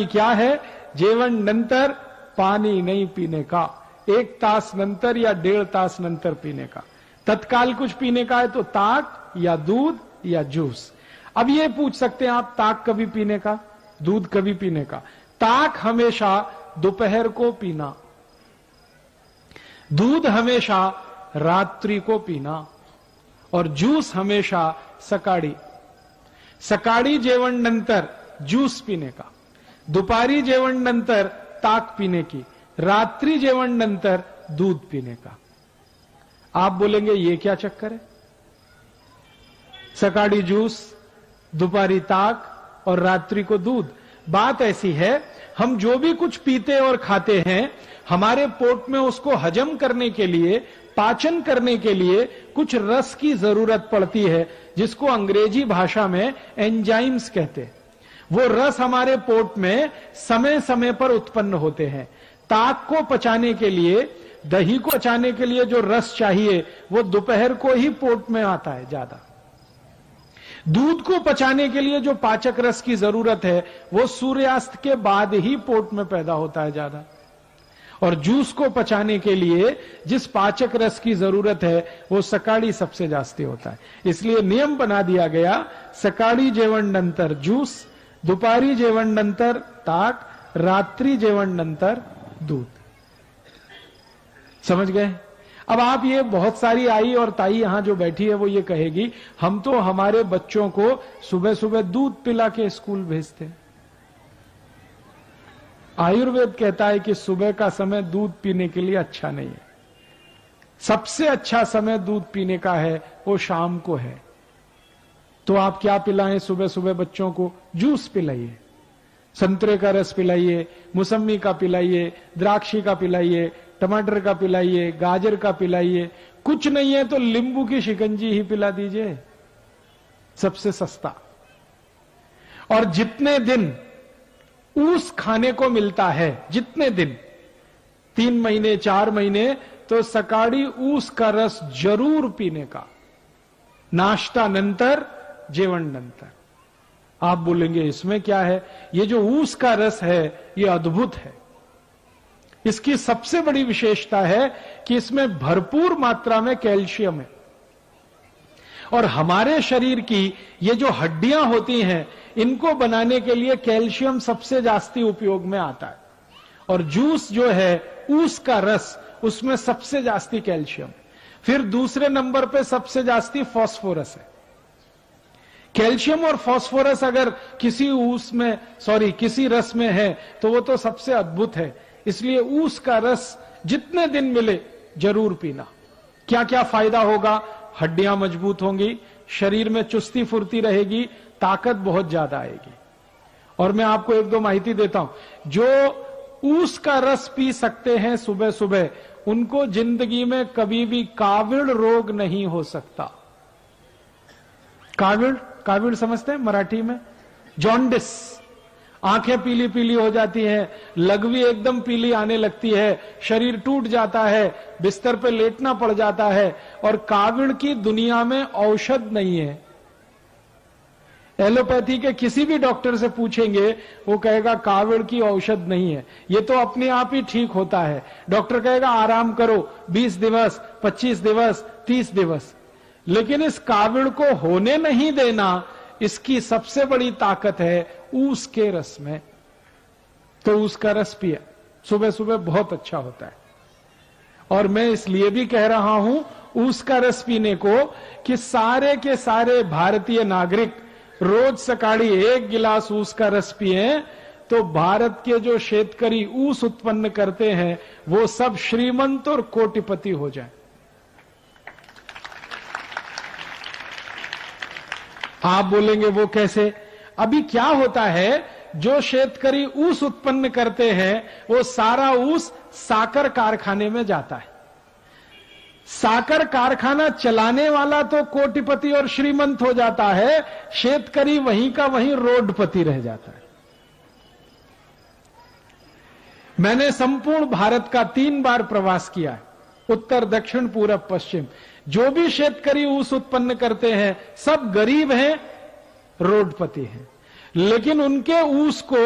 क्या है? जेवण नंतर पानी नहीं पीने का, 1 तास नंतर या 1.5 तास नंतर पीने का। तत्काल कुछ पीने का है तो ताक या दूध या जूस। अब ये पूछ सकते हैं आप, ताक कभी पीने का, दूध कभी पीने का? ताक हमेशा दोपहर को पीना, दूध हमेशा रात्रि को पीना, और जूस हमेशा सकाळी। सकाळी जेवण नंतर ज्यूस पीने का, दुपारी जेवण नंतर ताक पीने की, रात्रि जेवण नंतर दूध पीने का। आप बोलेंगे ये क्या चक्कर है? सकाळी जूस, दोपहरी ताक और रात्रि को दूध। बात ऐसी है, हम जो भी कुछ पीते और खाते हैं, हमारे पोट में उसको हजम करने के लिए, पाचन करने के लिए कुछ रस की जरूरत पड़ती है, जिसको अंग्रेजी भाषा में एंजाइम्स कहते हैं। वो रस हमारे पोट में समय समय पर उत्पन्न होते हैं। ताक को पचाने के लिए, दही को पचाने के लिए जो रस चाहिए वो दोपहर को ही पोट में आता है ज्यादा। दूध को पचाने के लिए जो पाचक रस की जरूरत है वो सूर्यास्त के बाद ही पोट में पैदा होता है ज्यादा। और जूस को पचाने के लिए जिस पाचक रस की जरूरत है वो सकाळी सबसे जास्ती होता है। इसलिए नियम बना दिया गया, सकाळी जेवण नंतर जूस, दुपारी जेवण नंतर ताक, रात्रि जेवण नंतर दूध। समझ गए? अब आप ये, बहुत सारी आई और ताई यहां जो बैठी है वो ये कहेगी, हम तो हमारे बच्चों को सुबह सुबह दूध पिला के स्कूल भेजते हैं। आयुर्वेद कहता है कि सुबह का समय दूध पीने के लिए अच्छा नहीं है। सबसे अच्छा समय दूध पीने का है वो शाम को है। तो आप क्या पिलाएं सुबह सुबह बच्चों को? जूस पिलाइए, संतरे का रस पिलाइए, मौसमी का पिलाइए, द्राक्षी का पिलाइए, टमाटर का पिलाइए, गाजर का पिलाइए। कुछ नहीं है तो नींबू की शिकंजी ही पिला दीजिए, सबसे सस्ता। और जितने दिन ऊस खाने को मिलता है, जितने दिन, 3 महीने 4 महीने, तो सकाळी ऊस का रस जरूर पीने का, नाश्ता नंतर, जेवण नंतर। आप बोलेंगे इसमें क्या है? ये जो ऊस का रस है ये अद्भुत है। इसकी सबसे बड़ी विशेषता है कि इसमें भरपूर मात्रा में कैल्शियम है। और हमारे शरीर की ये जो हड्डियां होती हैं, इनको बनाने के लिए कैल्शियम सबसे जास्ती उपयोग में आता है। और जूस जो है, ऊस का रस, उसमें सबसे जास्ती कैल्शियम। फिर दूसरे नंबर पे सबसे जास्ती फास्फोरस है। कैल्शियम और फास्फोरस अगर किसी किसी रस में है तो वो तो सबसे अद्भुत है। इसलिए ऊस का रस जितने दिन मिले जरूर पीना। क्या क्या फायदा होगा? हड्डियां मजबूत होंगी, शरीर में चुस्ती फुर्ती रहेगी, ताकत बहुत ज्यादा आएगी। और मैं आपको 1-2 माहिती देता हूं। जो ऊस का रस पी सकते हैं सुबह सुबह, उनको जिंदगी में कभी भी काविड़ रोग नहीं हो सकता। काविड़ समझते हैं मराठी में? जॉन्डिस, आंखें पीली पीली हो जाती हैं, लघवी एकदम पीली आने लगती है, शरीर टूट जाता है, बिस्तर पे लेटना पड़ जाता है। और काविड़ की दुनिया में औषध नहीं है। एलोपैथी के किसी भी डॉक्टर से पूछेंगे, वो कहेगा काविड़ की औषध नहीं है, ये तो अपने आप ही ठीक होता है। डॉक्टर कहेगा आराम करो 20 दिवस, 25 दिवस, 30 दिवस। लेकिन इस काविड़ को होने नहीं देना, इसकी सबसे बड़ी ताकत है ऊस के रस में। तो ऊस का रस पिया सुबह सुबह, बहुत अच्छा होता है। और मैं इसलिए भी कह रहा हूं ऊस का रस पीने को कि सारे के सारे भारतीय नागरिक रोज सकाळी 1 गिलास ऊस का रस पिए, तो भारत के जो शेतकरी ऊस उत्पन्न करते हैं वो सब श्रीमंत और कोटिपति हो जाए। आप बोलेंगे वो कैसे? अभी क्या होता है, जो शेतकरी ऊस उत्पन्न करते हैं वो सारा ऊस साकर कारखाने में जाता है। साकर कारखाना चलाने वाला तो कोटिपति और श्रीमंत हो जाता है, शेतकरी वहीं का वहीं रोडपति रह जाता है। मैंने संपूर्ण भारत का 3 बार प्रवास किया है, उत्तर, दक्षिण, पूरब, पश्चिम। जो भी शेतकरी ऊस उत्पन्न करते हैं सब गरीब हैं, रोडपति हैं। लेकिन उनके ऊस को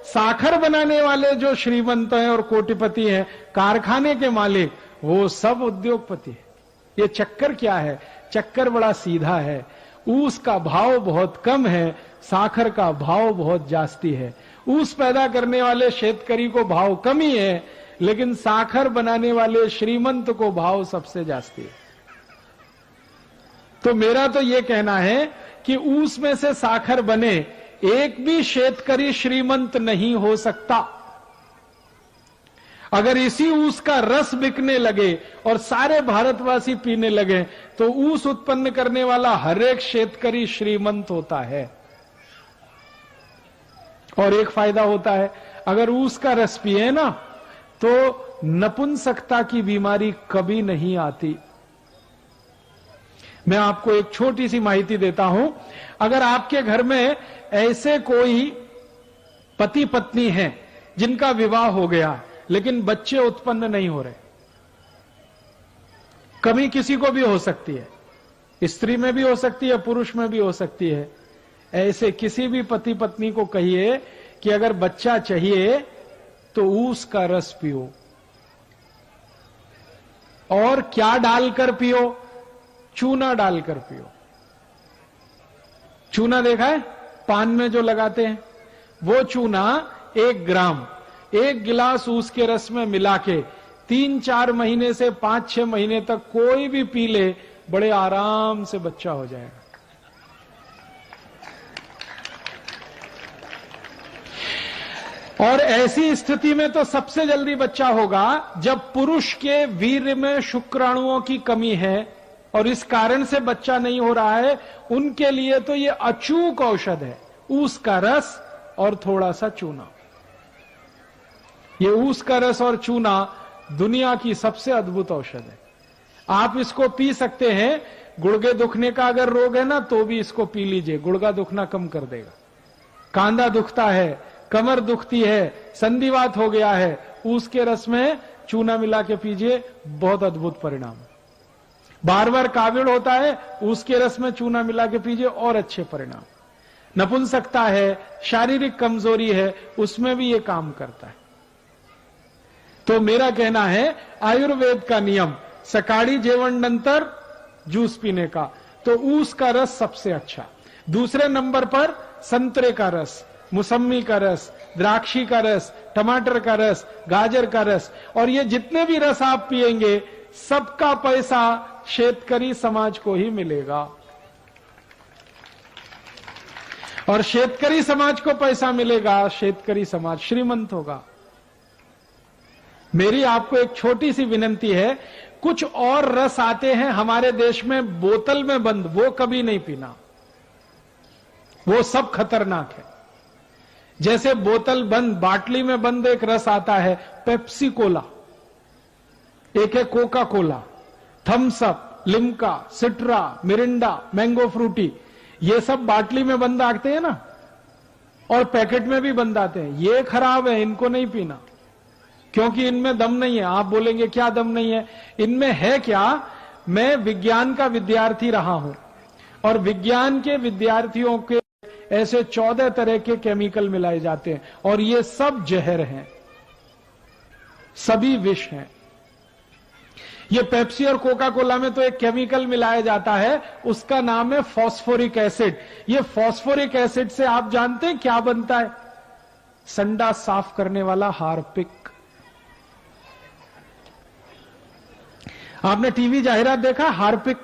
साखर बनाने वाले जो श्रीमंत हैं और कोटिपति हैं, कारखाने के मालिक, वो सब उद्योगपति है। ये चक्कर क्या है? चक्कर बड़ा सीधा है। ऊस का भाव बहुत कम है, साखर का भाव बहुत जास्ती है। ऊस पैदा करने वाले शेतकरी को भाव कम ही है, लेकिन साखर बनाने वाले श्रीमंत को भाव सबसे जास्ती है। तो मेरा तो यह कहना है कि ऊस में से साखर बने, एक भी शेतकरी श्रीमंत नहीं हो सकता। अगर इसी ऊस का रस बिकने लगे और सारे भारतवासी पीने लगे, तो ऊस उत्पन्न करने वाला हर एक शेतकरी श्रीमंत होता है। और एक फायदा होता है, अगर ऊस का रस पिए ना, तो नपुंसकता की बीमारी कभी नहीं आती। मैं आपको एक छोटी सी माहिती देता हूं। अगर आपके घर में ऐसे कोई पति पत्नी हैं जिनका विवाह हो गया लेकिन बच्चे उत्पन्न नहीं हो रहे, कमी किसी को भी हो सकती है, स्त्री में भी हो सकती है, पुरुष में भी हो सकती है। ऐसे किसी भी पति पत्नी को कहिए कि अगर बच्चा चाहिए तो ऊस का रस पियो। और क्या डालकर पियो? चूना डालकर पियो। चूना देखा है पान में जो लगाते हैं, वो चूना 1 ग्राम 1 गिलास ऊस के रस में मिला के 3-4 महीने से 5-6 महीने तक कोई भी पी ले, बड़े आराम से बच्चा हो जाएगा। और ऐसी स्थिति में तो सबसे जल्दी बच्चा होगा जब पुरुष के वीर्य में शुक्राणुओं की कमी है और इस कारण से बच्चा नहीं हो रहा है। उनके लिए तो ये अचूक औषध है, ऊस का रस और थोड़ा सा चूना। ये ऊस का रस और चूना दुनिया की सबसे अद्भुत औषध है। आप इसको पी सकते हैं। गुर्गे दुखने का अगर रोग है ना, तो भी इसको पी लीजिए, गुर्गा दुखना कम कर देगा। कांधा दुखता है, कमर दुखती है, संधिवात हो गया है, ऊस के रस में चूना मिला के पीजिए, बहुत अद्भुत परिणाम। बार बार काविड़ होता है, ऊस के रस में चूना मिला के पीजिए, और अच्छे परिणाम। नपुंसकता है, शारीरिक कमजोरी है, उसमें भी ये काम करता है। तो मेरा कहना है, आयुर्वेद का नियम सकाळी जेवण नंतर जूस पीने का, तो ऊस का रस सबसे अच्छा। दूसरे नंबर पर संतरे का रस, मौसमी का रस, द्राक्षी का रस, टमाटर का रस, गाजर का रस। और ये जितने भी रस आप पिएंगे, सबका पैसा शेतकरी समाज को ही मिलेगा। और शेतकरी समाज को पैसा मिलेगा, शेतकरी समाज श्रीमंत होगा। मेरी आपको एक छोटी सी विनंती है, कुछ और रस आते हैं हमारे देश में बोतल में बंद, वो कभी नहीं पीना, वो सब खतरनाक है। जैसे बोतल बंद, बाटली में बंद एक रस आता है, पेप्सी कोला, एक है Coca Cola, Thums Up, Limca, Citra, Mirinda, mango Frooti, ये सब बाटली में बंद आते हैं ना, और पैकेट में भी बंद आते हैं। ये खराब है, इनको नहीं पीना, क्योंकि इनमें दम नहीं है। आप बोलेंगे क्या दम नहीं है? इनमें है क्या? मैं विज्ञान का विद्यार्थी रहा हूं, और विज्ञान के विद्यार्थियों के ऐसे 14 तरह के केमिकल मिलाए जाते हैं, और ये सब जहर हैं, सभी विष हैं। ये पेप्सी और कोका कोला में तो एक केमिकल मिलाया जाता है, उसका नाम है फास्फोरिक एसिड। ये फास्फोरिक एसिड से आप जानते हैं क्या बनता है? संडास साफ करने वाला हार्पिक। आपने टीवी जाहिरात देखा? हार्पिक,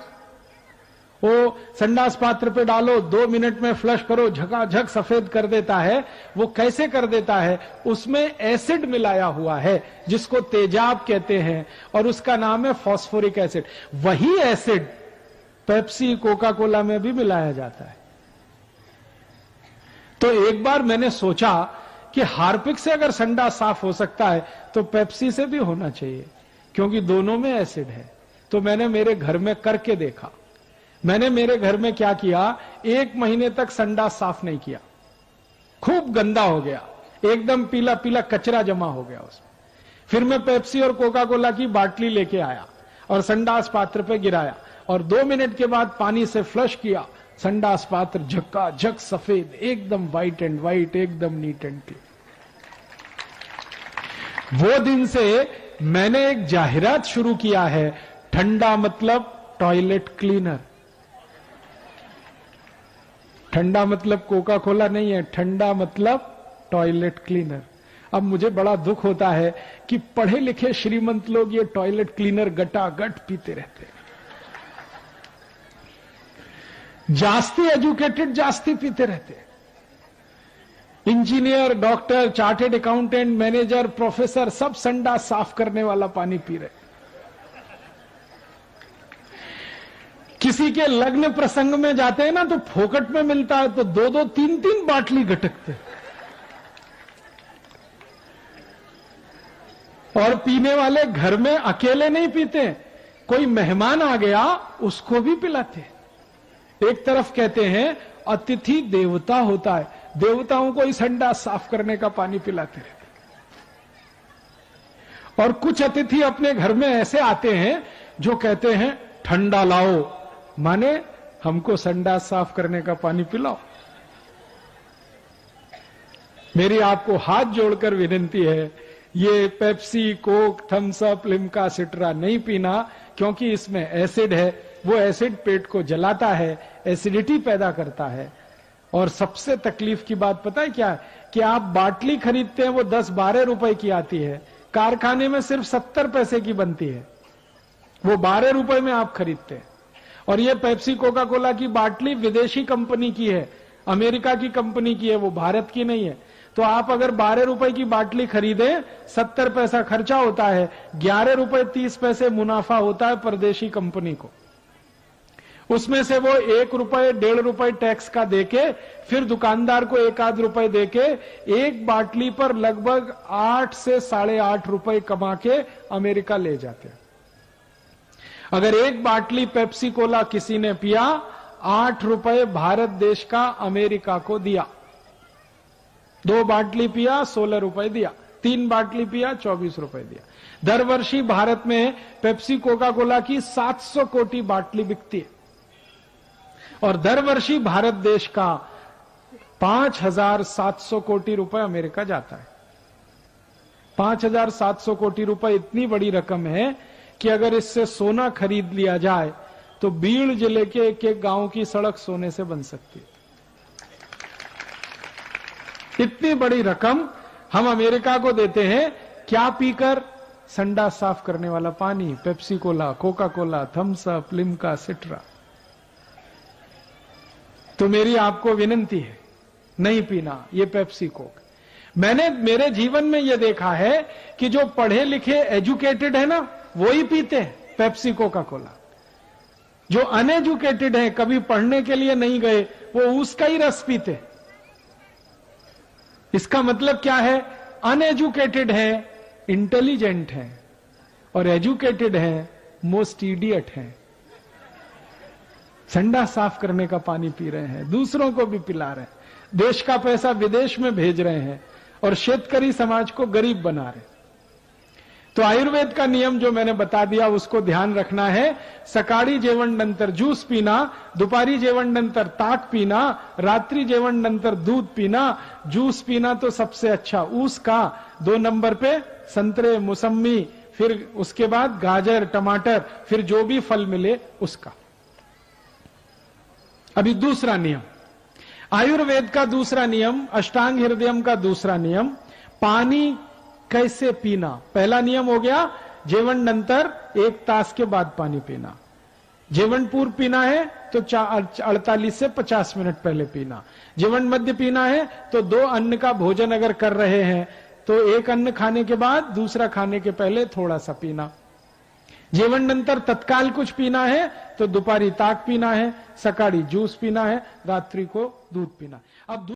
वो संडास पात्र पे डालो, 2 मिनट में फ्लश करो, झकाझक सफेद कर देता है। वो कैसे कर देता है? उसमें एसिड मिलाया हुआ है जिसको तेजाब कहते हैं, और उसका नाम है फास्फोरिक एसिड। वही एसिड पेप्सी कोका कोला में भी मिलाया जाता है। तो एक बार मैंने सोचा कि हार्पिक से अगर संडास साफ हो सकता है तो पेप्सी से भी होना चाहिए, क्योंकि दोनों में एसिड है। तो मैंने मेरे घर में करके देखा। मैंने मेरे घर में क्या किया, 1 महीने तक संडास साफ नहीं किया, खूब गंदा हो गया, एकदम पीला पीला कचरा जमा हो गया उसमें। फिर मैं पेप्सी और कोका कोला की बाटली लेके आया और संडास पात्र पे गिराया, और 2 मिनट के बाद पानी से फ्लश किया, संडास पात्र झक्काझक सफेद, एकदम व्हाइट एंड व्हाइट, एकदम नीट एंड क्लीन। वो दिन से मैंने एक जाहिरात शुरू किया है, ठंडा मतलब टॉयलेट क्लीनर। ठंडा मतलब कोका कोला नहीं है, ठंडा मतलब टॉयलेट क्लीनर। अब मुझे बड़ा दुख होता है कि पढ़े लिखे श्रीमंत लोग ये टॉयलेट क्लीनर गटागट पीते रहते हैं। जास्ती एजुकेटेड जास्ती पीते रहते हैं। Engineer, doctor, chartered accountant, manager, professor सब संडास साफ करने वाला पानी पी रहे। किसी के लग्न प्रसंग में जाते हैं ना तो फोकट में मिलता है तो 2-2, 3-3 बाटली गटकते। और पीने वाले घर में अकेले नहीं पीते, कोई मेहमान आ गया उसको भी पिलाते। एक तरफ कहते हैं अतिथि देवता होता है, देवताओं को ही संडास साफ करने का पानी पिलाते रहते। और कुछ अतिथि अपने घर में ऐसे आते हैं जो कहते हैं ठंडा लाओ, माने हमको संडास साफ करने का पानी पिलाओ। मेरी आपको हाथ जोड़कर विनती है, ये Pepsi, Coke, Thums Up, Limca, Citra नहीं पीना, क्योंकि इसमें एसिड है। वो एसिड पेट को जलाता है, एसिडिटी पैदा करता है। और सबसे तकलीफ की बात पता है क्या है? कि आप बाटली खरीदते हैं वो 10-12 रुपए की आती है, कारखाने में सिर्फ 70 पैसे की बनती है, वो 12 रुपए में आप खरीदते हैं। और ये पेप्सी, कोका कोला की बाटली विदेशी कंपनी की है, अमेरिका की कंपनी की है, वो भारत की नहीं है। तो आप अगर 12 रुपए की बाटली खरीदें, 70 पैसा खर्चा होता है, 11 रुपए 30 पैसे मुनाफा होता है परदेशी कंपनी को। उसमें से वो 1 रुपए 1.5 रुपए टैक्स का देके, फिर दुकानदार को 1-8 रुपए देके एक बाटली पर लगभग 8 से 8.5 रुपए कमा के अमेरिका ले जाते हैं। अगर एक बाटली पेप्सी कोला किसी ने पिया, 8 रुपए भारत देश का अमेरिका को दिया। 2 बाटली पिया 16 रुपए दिया, 3 बाटली पिया 24 रुपए दिया। दर वर्षी भारत में पेप्सी, कोका कोला की 700 कोटी बाटली बिकती है। और दर वर्षी भारत देश का 5,700 कोटी रुपए अमेरिका जाता है। 5,700 कोटी रुपए इतनी बड़ी रकम है कि अगर इससे सोना खरीद लिया जाए तो बीड़ जिले के एक गांव की सड़क सोने से बन सकती है। इतनी बड़ी रकम हम अमेरिका को देते हैं, क्या पीकर? संडास साफ करने वाला पानी, Pepsi cola, Coca Cola, Thums Up, Limca, Citra. तो मेरी आपको विनती है, नहीं पीना ये पेप्सी कोक। मैंने मेरे जीवन में यह देखा है कि जो पढ़े लिखे एजुकेटेड है ना, वो ही पीते हैं पेप्सी, कोका कोला। जो अनएजुकेटेड है, कभी पढ़ने के लिए नहीं गए, वो उसका ही रस पीते। इसका मतलब क्या है? अनएजुकेटेड है, इंटेलिजेंट है, और एजुकेटेड है, मोस्ट इडियट है। संडास साफ करने का पानी पी रहे हैं, दूसरों को भी पिला रहे हैं, देश का पैसा विदेश में भेज रहे हैं, और शेतकरी समाज को गरीब बना रहे। तो आयुर्वेद का नियम जो मैंने बता दिया उसको ध्यान रखना है। सकाळी जेवण नंतर ज्यूस पीना, दुपारी जेवण नंतर ताक पीना, रात्रि जेवण नंतर दूध पीना, जूस पीना तो सबसे अच्छा ऊस का, 2 नंबर पे संतरे, मौसम्मी, फिर उसके बाद गाजर, टमाटर, फिर जो भी फल मिले उसका। अभी दूसरा नियम, आयुर्वेद का दूसरा नियम, अष्टांग हृदयम का दूसरा नियम, पानी कैसे पीना। पहला नियम हो गया जेवण नंतर 1 तास के बाद पानी पीना। जेवण पूर्व पीना है तो 48 से 50 मिनट पहले पीना। जेवण मध्य पीना है तो 2 अन्न का भोजन अगर कर रहे हैं तो 1 अन्न खाने के बाद दूसरा खाने के पहले थोड़ा सा पीना। जेवण नंतर तत्काल कुछ पीना है तो दोपहरी ताक पीना है, सकाळी जूस पीना है, रात्रि को दूध पीना। अब